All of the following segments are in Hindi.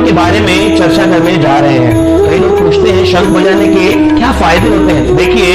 के बारे में चर्चा करने जा रहे हैं। कई लोग पूछते हैं शंख बजाने के क्या फायदे होते हैं। देखिए,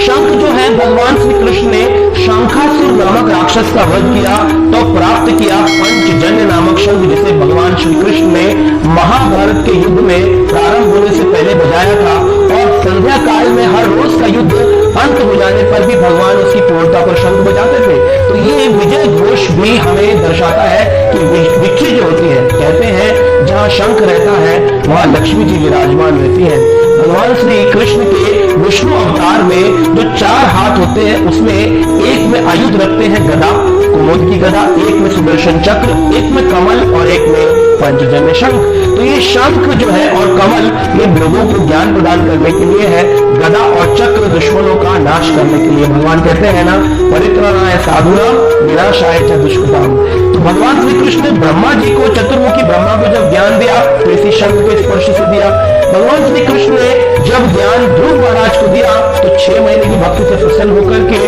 शंख जो है भगवान श्री कृष्ण ने शंखासुर नामक राक्षस का वध किया तो प्राप्त किया पंचजन्य नामक शंख, जिसे भगवान श्री कृष्ण ने महाभारत के युद्ध में प्रारंभ होने से पहले बजाया था। और संध्या काल में हर रोज का युद्ध अंत हो जाने पर भी भगवान उसकी पूर्णता पर शंख बजाते थे। तो ये विजय घोष भी हमें दर्शाता है कि विक्ट्री जो होती है, कहते हैं जहां शंख रहता है वहां लक्ष्मी जी विराजमान रहती है। भगवान श्री कृष्ण के विष्णु अवतार में जो 4 हाथ होते हैं, उसमें एक में आयुध रखते हैं गदा, कुमुद की गदा, एक में सुदर्शन चक्र, एक में कमल और एक में पंचजन्य शंख। तो ये शंख जो है और कमल, ये लोगों को ज्ञान प्रदान करने के लिए है। गदा और चक्र दुश्मनों का नाश करने के लिए। भगवान कहते हैं ना, परित्राणाय साधुनाम विनाशाय च दुष्कृताम। तो भगवान श्री कृष्ण ने ब्रह्मा जी को, चतुर्मुखी ब्रह्मा को जब ज्ञान दिया तो इसी शंख के स्पर्श से दिया। भगवान श्री कृष्ण ने जब ज्ञान ध्रुव महाराज को दिया तो 6 महीने की भक्ति से प्रसन्न होकर के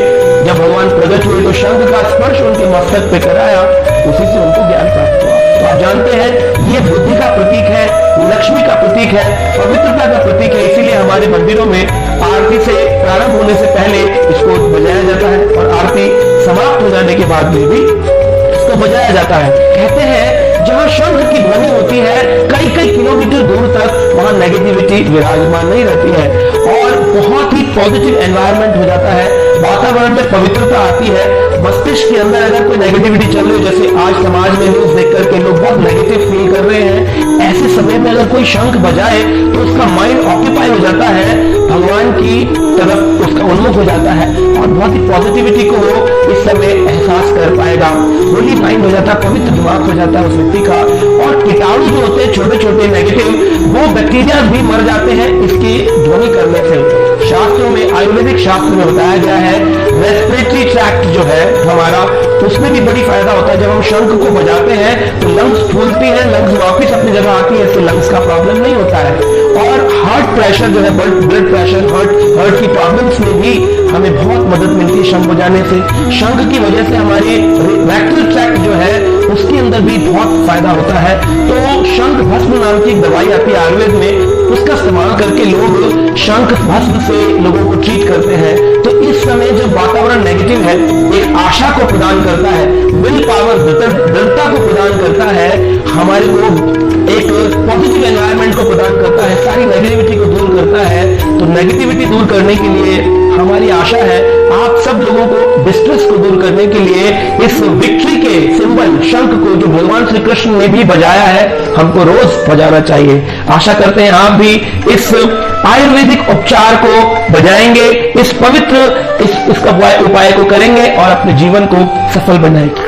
जब भगवान प्रकट हुए तो शंख का स्पर्श उनके मस्तक पे कराया, उसी से उनको ज्ञान प्राप्त हुआ। तो आप जानते हैं ये बुद्धि का प्रतीक है, लक्ष्मी का प्रतीक है, पवित्रता का प्रतीक है। इसीलिए हमारे मंदिरों में आरती से प्रारंभ होने से पहले इसको बजाया जाता है और आरती समाप्त हो जाने के बाद में भी इसको बजाया जाता है। कहते हैं जहां शंख की ध्वनि होती है कई कई किलोमीटर दूर तक, वहां नेगेटिविटी विराजमान नहीं रहती है और बहुत ही पॉजिटिव एनवायरनमेंट हो जाता है। वातावरण में पवित्रता आती है। मस्तिष्क के अंदर अगर कोई नेगेटिविटी चल रही है, जैसे आज समाज में न्यूज देख करके लोग बहुत नेगेटिव फील कर रहे हैं, ऐसे समय में अगर कोई शंख बजाए तो उसका माइंड ऑक्यूपाई हो जाता है, भगवान की तरफ उसका उन्मुख हो जाता है और बहुत ही पॉजिटिविटी को वो इस समय एहसास कर पाएगा। होली माइंड हो जाता है, पवित्र दिमाग हो जाता है उस व्यक्ति का। और कीटाणु जो होते हैं छोटे छोटे नेगेटिव, वो बैक्टीरिया भी मर जाते हैं इसकी ध्वनि करने से। शास्त्रों में, आयुर्वेदिक शास्त्र में बताया गया है, रेस्पिरेटरी ट्रैक्ट जो है हमारा, उसमें भी बड़ी फायदा होता है। जब हम शंख को बजाते हैं तो लंग्स फूलती हैं, लंग्स वापिस अपनी जगह आती है, तो लंग्स का प्रॉब्लम नहीं होता है। और हार्ट प्रेशर जो है, ब्लड प्रेशर, हार्ट की प्रॉब्लम्स में भी हमें बहुत मदद मिलती है शंख बजाने से। शंख की वजह से हमारी रेक्टल ट्रैक्ट जो है उसके अंदर भी बहुत फायदा होता है। तो शंख भस्म नाम की दवाई आती है आयुर्वेद में, उसका इस्तेमाल करके लोग शंख भस्म से लोगों को ट्रीट करते हैं। तो इस समय जब वातावरण नेगेटिव है, एक आशा को प्रदान करता है, विल पावर, दृढ़ता को प्रदान करता है, हमारे को एक पॉजिटिव एनवायरनमेंट को प्रदान करता है, सारी नेगेटिविटी को दूर करता है। तो नेगेटिविटी दूर करने के लिए हमारी आशा है आप सब लोगों को डिस्ट्रेस को दूर करने के लिए इस विक्ट्री के सिंबल शंख को, जो भगवान श्री कृष्ण ने भी बजाया है, हमको रोज बजाना चाहिए। आशा करते हैं आप भी इस आयुर्वेदिक उपचार को बजाएंगे, इस पवित्र इसका उपाय को करेंगे और अपने जीवन को सफल बनाएंगे।